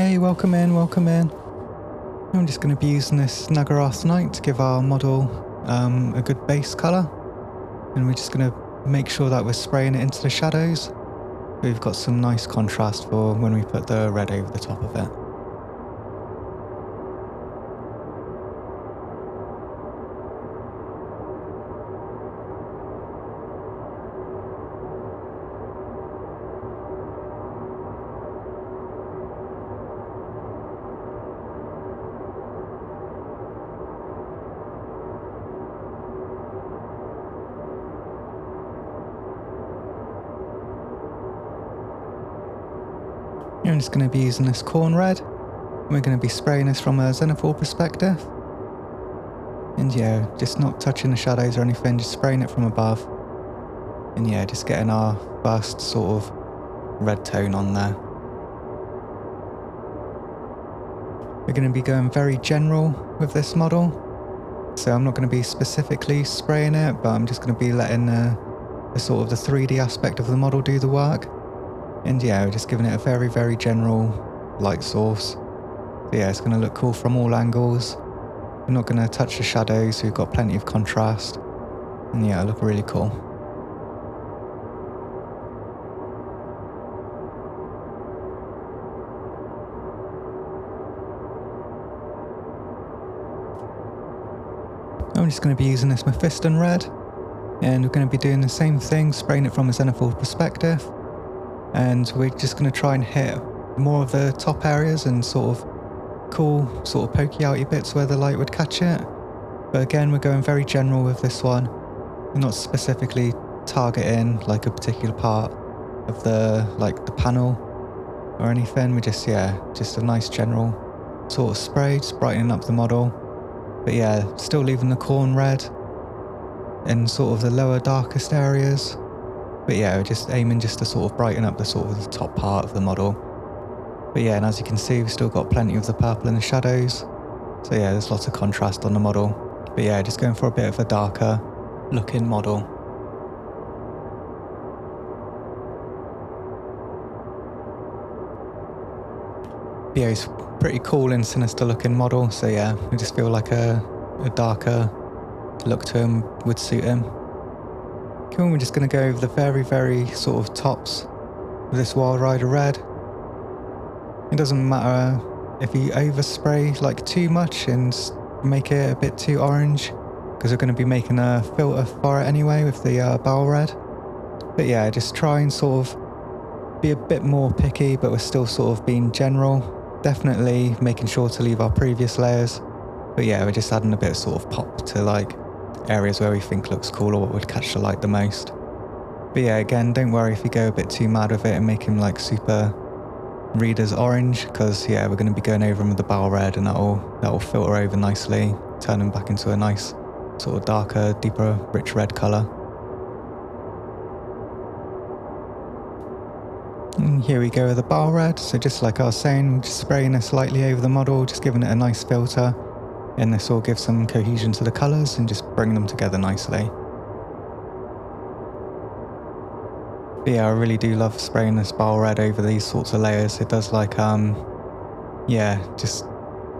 Hey, welcome in, welcome in. I'm just going to be using this Nagaroth Knight to give our model a good base colour. And we're just going to make sure that we're spraying it into the shadows. We've got some nice contrast for when we put the red over the top of it. I'm just going to be using this corn red. We're going to be spraying this from a zenithal perspective. And yeah, just not touching the shadows or anything, just spraying it from above. And yeah, just getting our first sort of red tone on there. We're going to be going very general with this model. So I'm not going to be specifically spraying it, but I'm just going to be letting the sort of the 3D aspect of the model do the work. And yeah, we're just giving it a very, very general light source. So yeah, it's going to look cool from all angles. We're not going to touch the shadows, so we've got plenty of contrast. And yeah, it'll look really cool. I'm just going to be using this Mephiston red. And we're going to be doing the same thing, spraying it from a zenithal perspective. And we're just going to try and hit more of the top areas and sort of cool, sort of pokey outy bits where the light would catch it. But again, we're going very general with this one. We're not specifically targeting like a particular part of the panel or anything. We're just, yeah, just a nice general sort of spray, just brightening up the model. But yeah, still leaving the corn red in sort of the lower, darkest areas. But yeah, we're just aiming just to sort of brighten up the sort of the top part of the model. But yeah, and as you can see, we've still got plenty of the purple in the shadows. So yeah, there's lots of contrast on the model. But yeah, just going for a bit of a darker looking model. But yeah, it's pretty cool and sinister looking model. So yeah, we just feel like a darker look to him would suit him. Cool, we're just going to go over the very, very sort of tops with this Wild Rider red. It doesn't matter if you overspray like too much and make it a bit too orange, because we're going to be making a filter for it anyway with the barrel red. But yeah, just try and sort of be a bit more picky, but we're still sort of being general. Definitely making sure to leave our previous layers. But yeah, we're just adding a bit of sort of pop to like areas where we think looks cool or what would catch the light the most. But yeah, again, don't worry if you go a bit too mad with it and make him like super Reader's orange, because yeah, we're going to be going over him with the barrel red, and that'll filter over nicely, turn him back into a nice sort of darker, deeper, rich red colour. And here we go with the barrel red. So just like I was saying, just spraying this lightly over the model, just giving it a nice filter. And this will give some cohesion to the colours and just bring them together nicely. But yeah, I really do love spraying this barrel red over these sorts of layers. It does like, yeah, just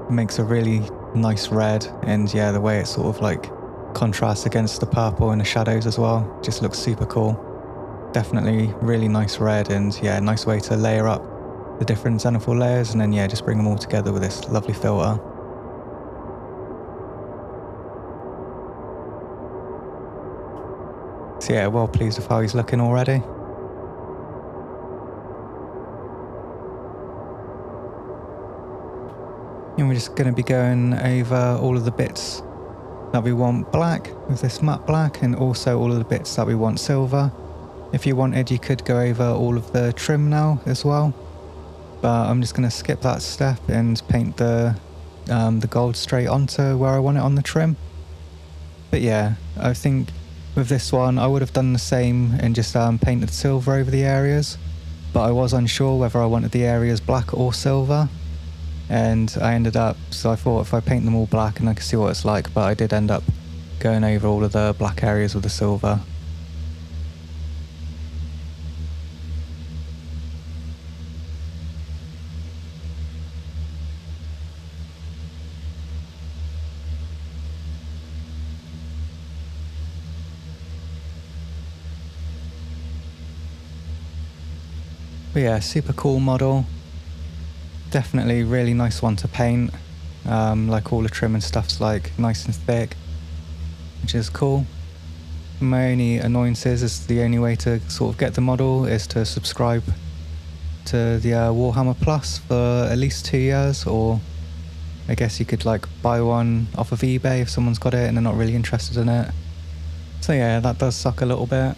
makes a really nice red. And yeah, the way it sort of like contrasts against the purple and the shadows as well, just looks super cool. Definitely really nice red, and yeah, nice way to layer up the different zenithal layers, and then yeah, just bring them all together with this lovely filter. So yeah, well pleased with how he's looking already. And we're just going to be going over all of the bits that we want black with this matte black, and also all of the bits that we want silver. If you wanted, you could go over all of the trim now as well. But I'm just going to skip that step and paint the gold straight onto where I want it on the trim. But yeah, I think with this one, I would have done the same and just painted silver over the areas. But I was unsure whether I wanted the areas black or silver. And I ended up, so I thought if I paint them all black and I can see what it's like, but I did end up going over all of the black areas with the silver. But yeah, super cool model. Definitely really nice one to paint. Like all the trim and stuff's like nice and thick, which is cool. My only annoyances is the only way to sort of get the model is to subscribe to the Warhammer Plus for at least 2 years, or I guess you could like buy one off of eBay if someone's got it and they're not really interested in it. So yeah, that does suck a little bit.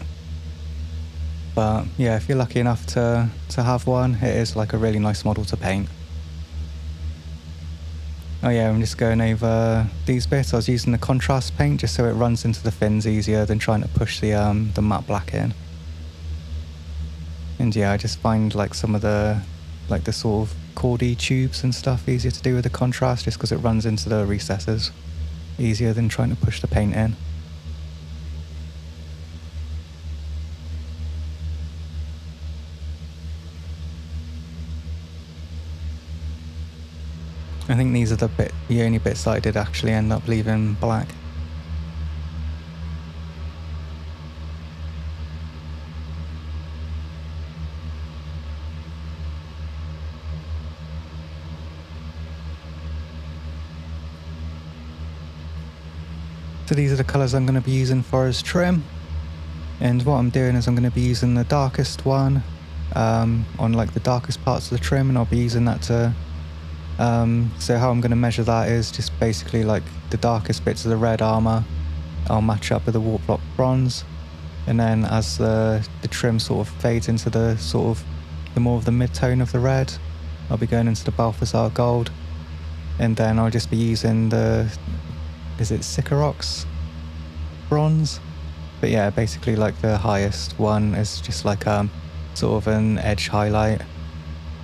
But yeah, if you're lucky enough to have one, it is like a really nice model to paint. Oh yeah, I'm just going over these bits. I was using the contrast paint just so it runs into the fins easier than trying to push the matte black in. And yeah, I just find like some of the sort of cordy tubes and stuff easier to do with the contrast just because it runs into the recesses easier than trying to push the paint in. I think these are the only bits that I did actually end up leaving black. So these are the colours I'm going to be using for his trim. And what I'm doing is I'm going to be using the darkest one on like the darkest parts of the trim, and I'll be using that to so how I'm going to measure that is just basically like the darkest bits of the red armour I'll match up with the warp block bronze, and then as the trim sort of fades into the more of the mid-tone of the red, I'll be going into the Balthazar gold, and then I'll just be using is it Sycorax bronze? But yeah, basically like the highest one is just like sort of an edge highlight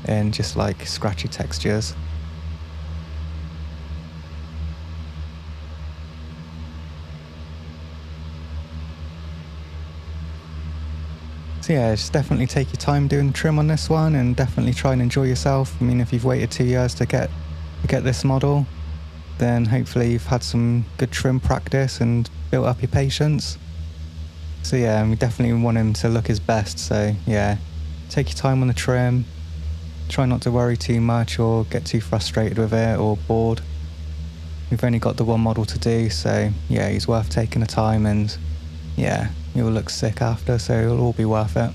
and just like scratchy textures. So yeah, just definitely take your time doing the trim on this one, and definitely try and enjoy yourself. I mean, if you've waited 2 years to get this model, then hopefully you've had some good trim practice and built up your patience. So yeah, we definitely want him to look his best. So yeah, take your time on the trim. Try not to worry too much or get too frustrated with it or bored. We've only got the one model to do, so yeah, he's worth taking the time, and yeah, he'll look sick after, so it'll all be worth it.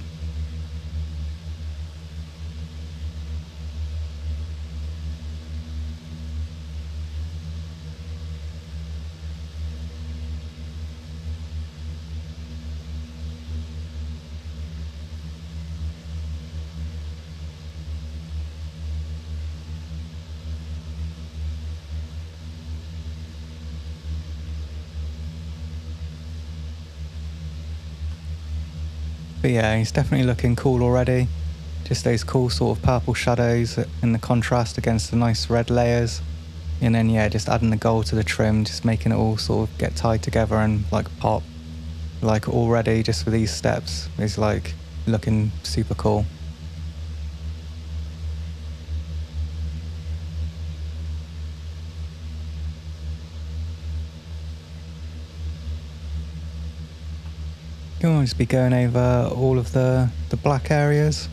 But yeah, he's definitely looking cool already. Just those cool sort of purple shadows in the contrast against the nice red layers. And then yeah, just adding the gold to the trim, just making it all sort of get tied together and like pop. Like already just for these steps is like looking super cool. I'll just be going over all of the black areas.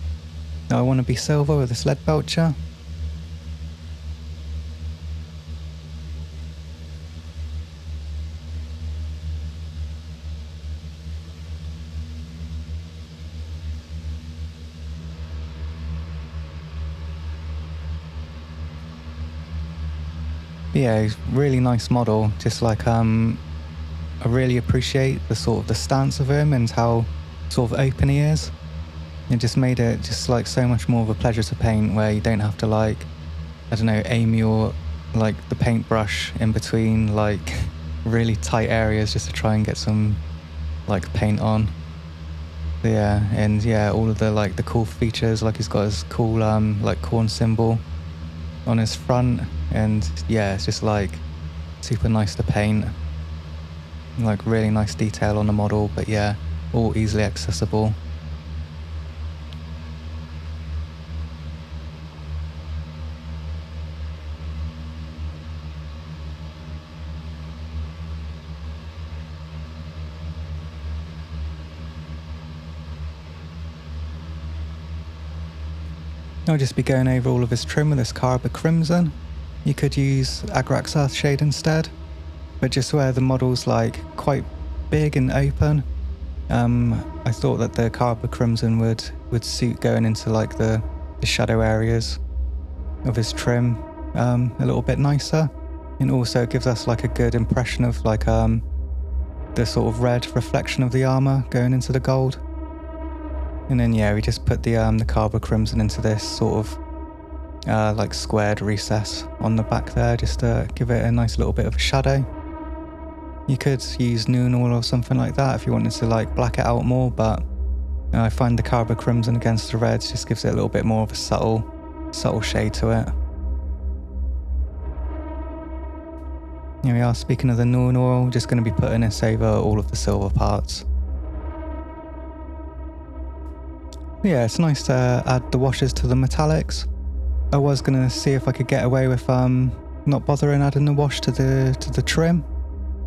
Now I want to be silver with this lead belcher. But yeah, really nice model. Just like I really appreciate the sort of the stance of him and how sort of open he is. It just made it just like so much more of a pleasure to paint, where you don't have to like, I don't know, aim your like the paintbrush in between like really tight areas just to try and get some like paint on. But yeah, and yeah, all of the like the cool features, like he's got his cool like corn symbol on his front, and yeah, it's just like super nice to paint. Like really nice detail on the model, but yeah, all easily accessible. I'll just be going over all of his trim with this Carver Crimson. You could use Azrakh's Earthshade instead, but just where the model's like quite big and open, I thought that the Carver Crimson would suit going into like the shadow areas of his trim a little bit nicer, and also it gives us like a good impression of like the sort of red reflection of the armor going into the gold. And then yeah, we just put the Carver Crimson into this sort of like squared recess on the back there, just to give it a nice little bit of a shadow. You could use Noon Oil or something like that if you wanted to like black it out more, but I find the Carver Crimson against the reds just gives it a little bit more of a subtle shade to it. Here we are, speaking of the Noon Oil, just going to be putting this over all of the silver parts. Yeah, it's nice to add the washes to the metallics. I was going to see if I could get away with not bothering adding the wash to the trim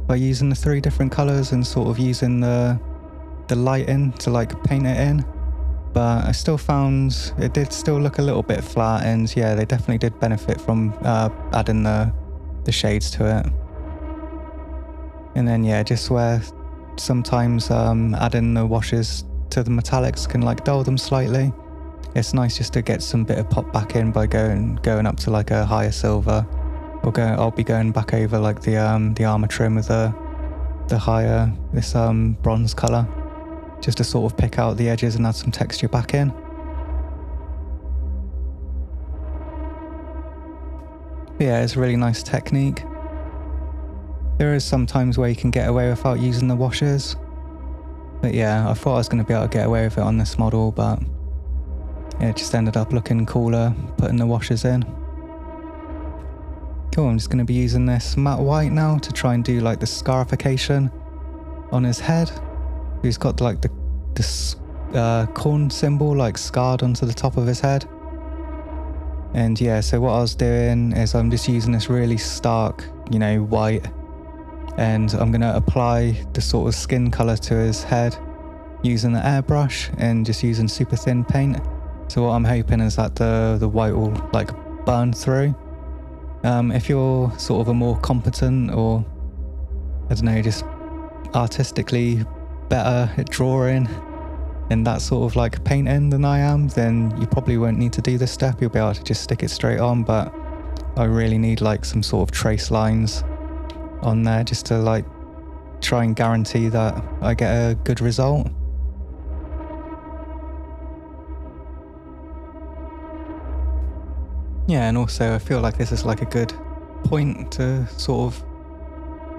by using the 3 different colours and sort of using the lighting to like paint it in. But I still found it did still look a little bit flat, and yeah, they definitely did benefit from adding the shades to it. And then yeah, just where sometimes adding the washes to the metallics can like dull them slightly, it's nice just to get some bit of pop back in by going up to like a higher silver. I'll be going back over like the armor trim with the higher this bronze colour, just to sort of pick out the edges and add some texture back in. But yeah, it's a really nice technique. There is some times where you can get away without using the washes, but yeah, I thought I was going to be able to get away with it on this model, but it just ended up looking cooler putting the washes in. Cool, I'm just going to be using this matte white now to try and do like the scarification on his head. He's got like this corn symbol like scarred onto the top of his head. And yeah, so what I was doing is I'm just using this really stark, white, and I'm going to apply the sort of skin colour to his head using the airbrush and just using super thin paint. So what I'm hoping is that the white will like burn through. If you're sort of a more competent, or I don't know, just artistically better at drawing and that sort of like painting than I am, then you probably won't need to do this step. You'll be able to just stick it straight on, but I really need like some sort of trace lines on there just to like try and guarantee that I get a good result. Yeah, and also I feel like this is like a good point to sort of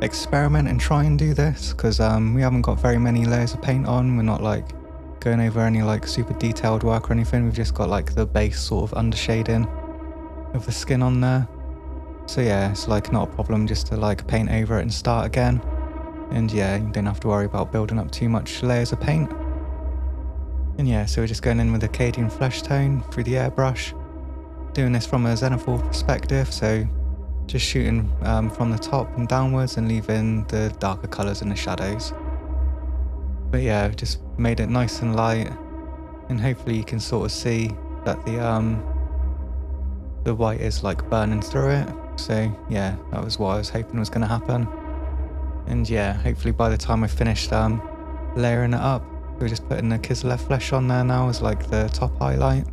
experiment and try and do this, because we haven't got very many layers of paint on. We're not like going over any like super detailed work or anything. We've just got like the base sort of undershading of the skin on there. So yeah, it's like not a problem just to like paint over it and start again. And yeah, you don't have to worry about building up too much layers of paint. And yeah, so we're just going in with Acadian flesh tone through the airbrush. Doing this from a zenithal perspective, so just shooting from the top and downwards and leaving the darker colours in the shadows. But yeah, I've just made it nice and light, and hopefully you can sort of see that the white is like burning through it. So yeah, that was what I was hoping was going to happen. And yeah, hopefully by the time I finished layering it up, we're just putting the Kislev flesh on there now as like the top highlight.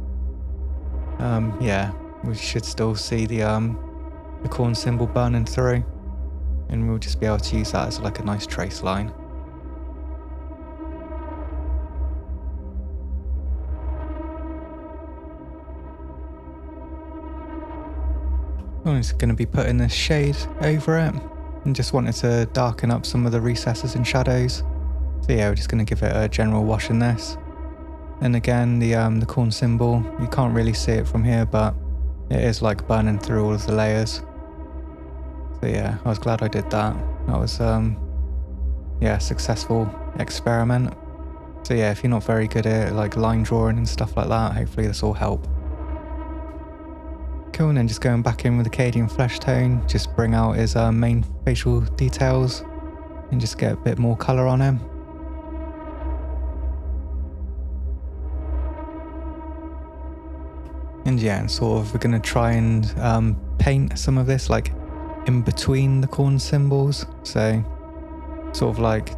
Yeah, we should still see the corn symbol burning through, and we'll just be able to use that as like a nice trace line. I'm just going to be putting this shade over it, and just wanted to darken up some of the recesses and shadows. So yeah, we're just going to give it a general wash in this. And again, the corn symbol, you can't really see it from here, but it is like burning through all of the layers. So yeah, I was glad I did that. That was yeah, successful experiment. So yeah, if you're not very good at like line drawing and stuff like that, hopefully this will help. Cool, and then just going back in with Acadian flesh tone, just bring out his main facial details and just get a bit more colour on him. And yeah, and sort of we're going to try and paint some of this like in between the corn symbols. So sort of like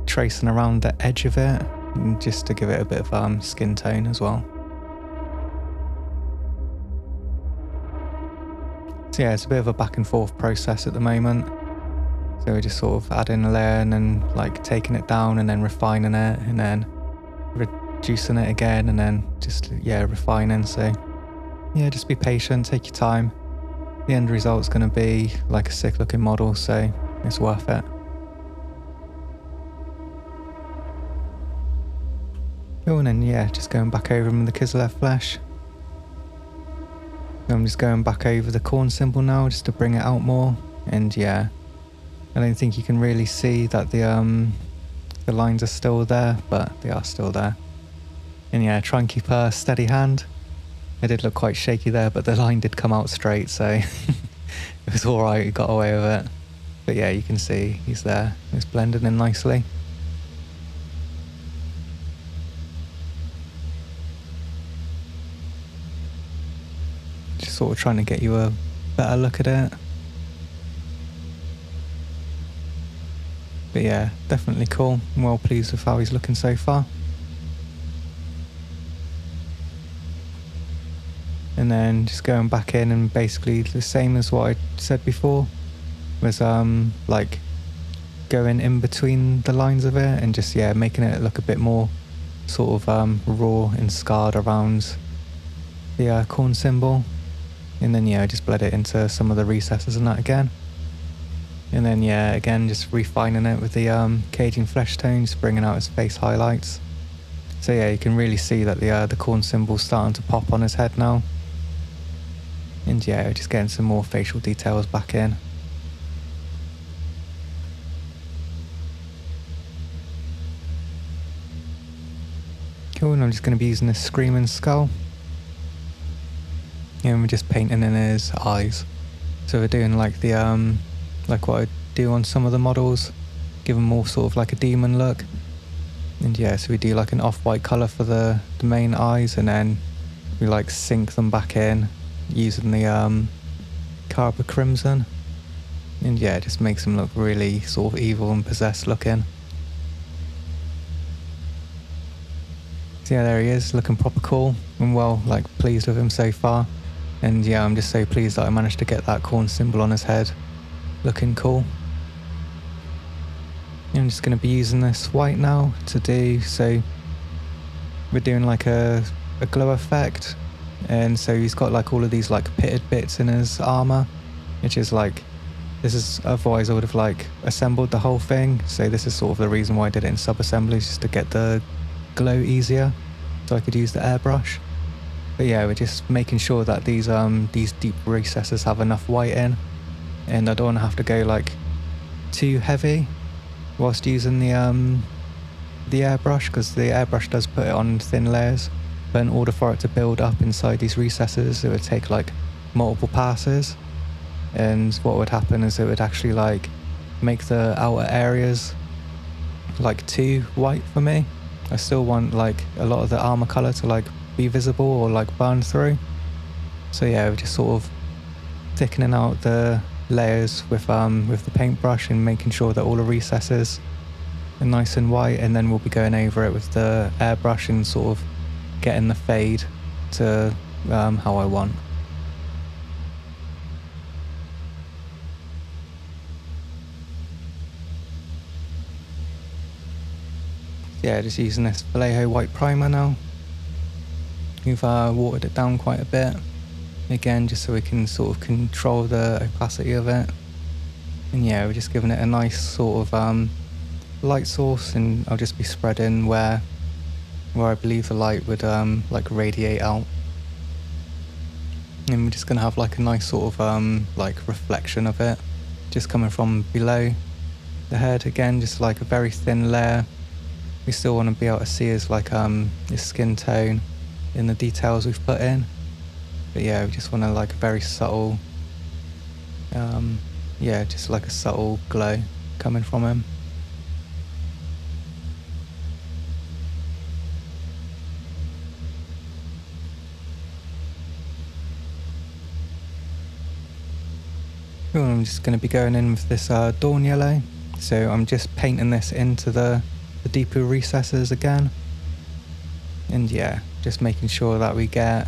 tracing around the edge of it, and just to give it a bit of skin tone as well. So yeah, it's a bit of a back and forth process at the moment. So we're just sort of adding a layer and then like taking it down and then refining it and then reducing it again and then just, yeah, refining. So yeah, just be patient, take your time. The end result's going to be like a sick looking model, so it's worth it. Cool, and then yeah, just going back over them with the Kislev flesh. I'm just going back over the corn symbol now just to bring it out more. And yeah, I don't think you can really see that the lines are still there, but they are still there. And yeah, try and keep a steady hand. It did look quite shaky there, but the line did come out straight, so it was alright, got away with it. But yeah, you can see he's there. It's blended in nicely. Just sort of trying to get you a better look at it. But yeah, definitely cool. I'm well pleased with how he's looking so far. And then just going back in and basically the same as what I said before, was like going in between the lines of it and just, yeah, making it look a bit more sort of raw and scarred around the corn symbol. And then yeah, I just bled it into some of the recesses and that again. And then yeah, again just refining it with the caging flesh tones, bringing out his face highlights. So yeah, you can really see that the corn symbol's starting to pop on his head now. And yeah, just getting some more facial details back in. Cool, and I'm just going to be using this screaming skull. And we're just painting in his eyes. So we're doing like the like what I do on some of the models, give them more sort of like a demon look. And yeah, so we do like an off-white colour for the main eyes, and then we like sink them back in using the Carver Crimson. And yeah, it just makes them look really sort of evil and possessed looking. So yeah, there he is, looking proper cool. I'm well like pleased with him so far. And yeah, I'm just so pleased that I managed to get that corn symbol on his head looking cool. I'm just going to be using this white now to do, so we're doing like a glow effect. And so he's got like all of these like pitted bits in his armor, which is like, this is, otherwise I would have like assembled the whole thing. So this is sort of the reason why I did it in sub-assemblies, just to get the glow easier so I could use the airbrush. But yeah, we're just making sure that these deep recesses have enough white in, and I don't want to have to go like too heavy whilst using the airbrush, because the airbrush does put it on thin layers. But in order for it to build up inside these recesses, it would take like multiple passes. And what would happen is it would actually like make the outer areas like too white for me. I still want like a lot of the armor color to like be visible or like burn through. So yeah, we're just sort of thickening out the layers with the paintbrush and making sure that all the recesses are nice and white, and then we'll be going over it with the airbrush and sort of getting the fade to how I want. Yeah, just using this Vallejo white primer now. We've watered it down quite a bit, again just so we can sort of control the opacity of it. And yeah, we're just giving it a nice sort of light source, and I'll just be spreading where I believe the light would like radiate out. And we're just going to have like a nice sort of like reflection of it just coming from below the head. Again, just like a very thin layer. We still want to be able to see his like his skin tone in the details we've put in. But yeah, we just want to like a very subtle yeah, just like a subtle glow coming from him. Cool, I'm just going to be going in with this dawn yellow. So I'm just painting this into the deeper recesses again. And yeah, just making sure that we can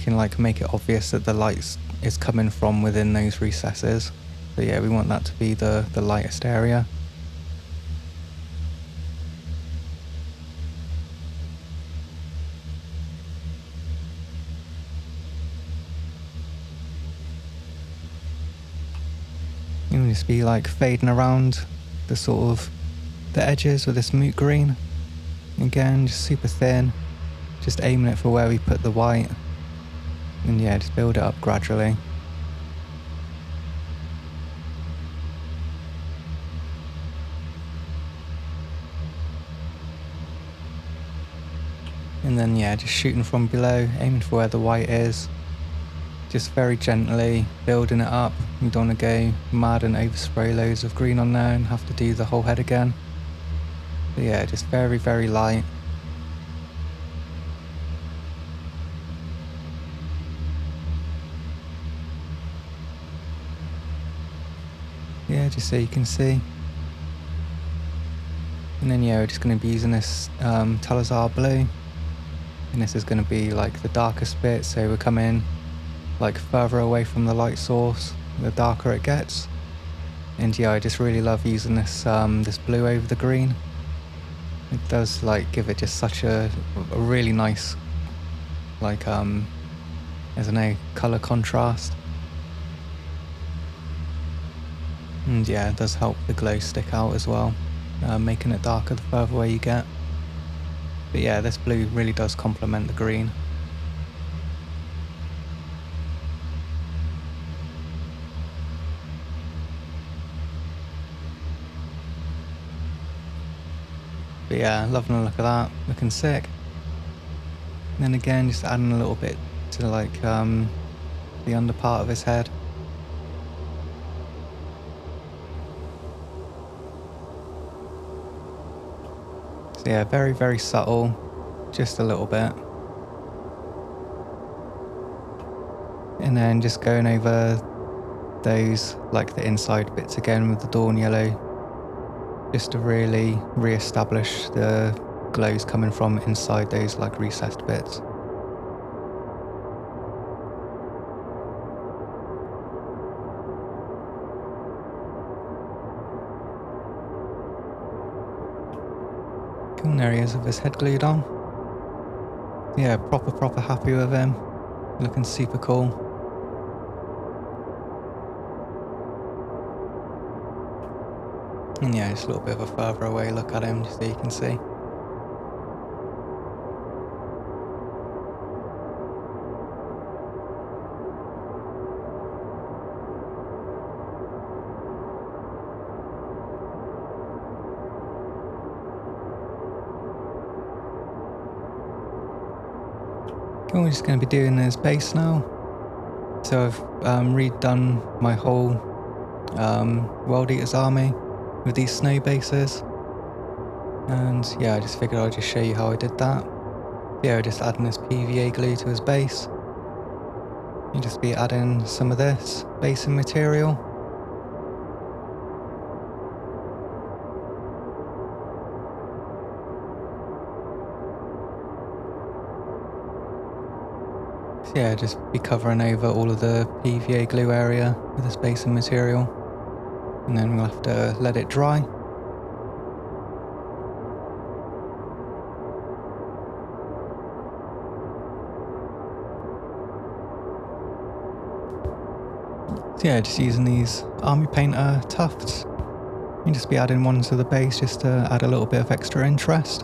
like make it obvious that the light is coming from within those recesses. So yeah, we want that to be the lightest area. You'll just be like fading around the sort of the edges with this moot green. Again, just super thin, just aiming it for where we put the white. And yeah, just build it up gradually. And then yeah, just shooting from below, aiming for where the white is. Just very gently building it up. You don't want to go mad and overspray loads of green on there and have to do the whole head again. But yeah, just very, very light. Yeah, just so you can see. And then yeah, we're just going to be using this Talazar blue. And this is going to be like the darkest bit, so we're coming like further away from the light source, the darker it gets. And yeah, I just really love using this this blue over the green. It does like give it just such a really nice like I don't know, colour contrast. And yeah, it does help the glow stick out as well, making it darker the further away you get. But yeah, this blue really does complement the green. But yeah, loving the look of that, looking sick. And then again, just adding a little bit to like the under part of his head. So yeah, very, very subtle, just a little bit. And then just going over those, like the inside bits again with the dawn yellow, just to really re-establish the glows coming from inside those like recessed bits. Cool, there he is with his head glued on. Yeah, proper happy with him. Looking super cool. And yeah, just a little bit of a further away look at him just so you can see. Cool, we're just going to be doing his base now. So I've redone my whole World Eater's army with these snow bases. And yeah, I just figured I'd just show you how I did that. Yeah, we're just adding this PVA glue to his base. You just be adding some of this basing material. So yeah, just be covering over all of the PVA glue area with this basing material. And then we'll have to let it dry. So yeah, just using these army painter tufts. You just be adding one to the base just to add a little bit of extra interest.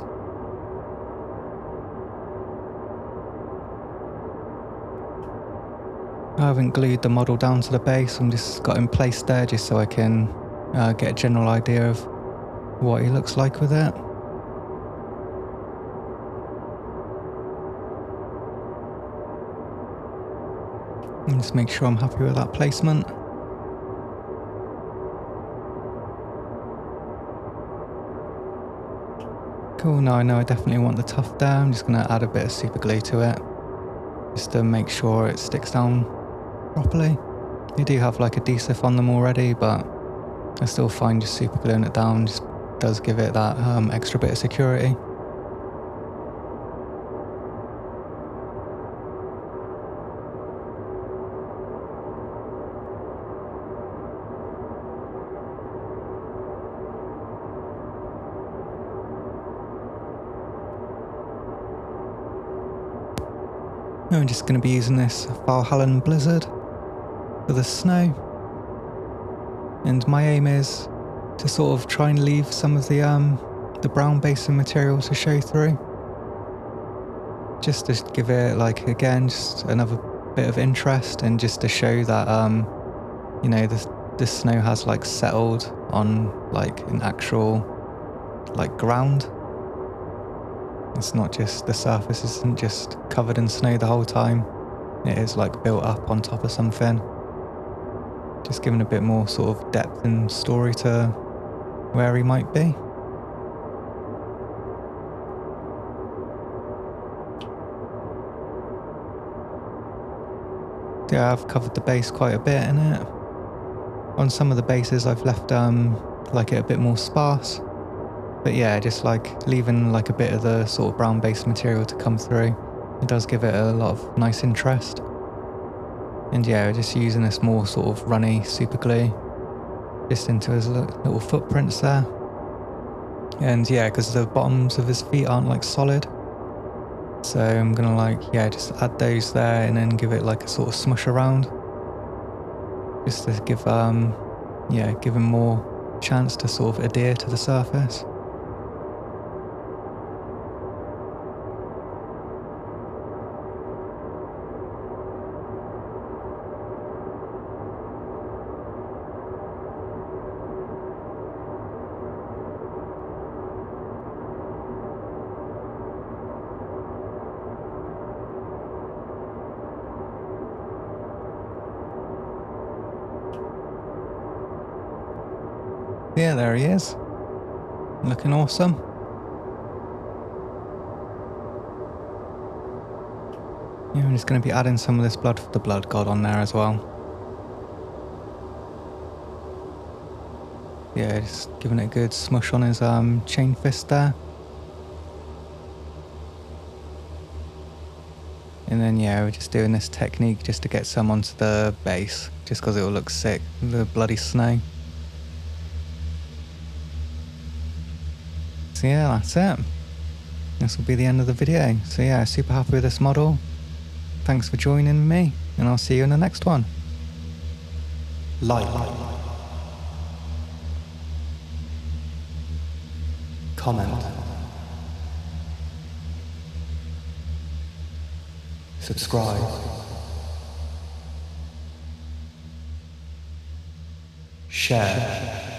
I haven't glued the model down to the base, I'm just got him placed there just so I can get a general idea of what he looks like with it. And just make sure I'm happy with that placement. Cool, now I know I definitely want the tuft there. I'm just going to add a bit of super glue to it just to make sure it sticks down properly. They do have like adhesive on them already, but I still find just super gluing it down just does give it that extra bit of security. I'm just going to be using this Valhalla Blizzard for the snow, and my aim is to sort of try and leave some of the brown basing material to show through, just to give it like again just another bit of interest, and just to show that you know, this snow has like settled on like an actual like ground. It's not just, the surface isn't just covered in snow the whole time. It is like built up on top of something. Just giving a bit more sort of depth and story to where he might be. Yeah, I've covered the base quite a bit in it. On some of the bases I've left like it a bit more sparse. But yeah, just like leaving like a bit of the sort of brown based material to come through. It does give it a lot of nice interest. And yeah, just using this more sort of runny super glue just into his little footprints there. And yeah, because the bottoms of his feet aren't like solid, so I'm gonna like, yeah, just add those there and then give it like a sort of smush around, just to give yeah, give him more chance to sort of adhere to the surface. Yeah, there he is. Looking awesome. Yeah, I'm just going to be adding some of this blood for the blood god on there as well. Yeah, just giving it a good smush on his chain fist there. And then yeah, we're just doing this technique just to get some onto the base, just because it will look sick, the bloody snow. So yeah, that's it. This will be the end of the video. So yeah, super happy with this model. Thanks for joining me, and I'll see you in the next one. Like, comment, subscribe, share.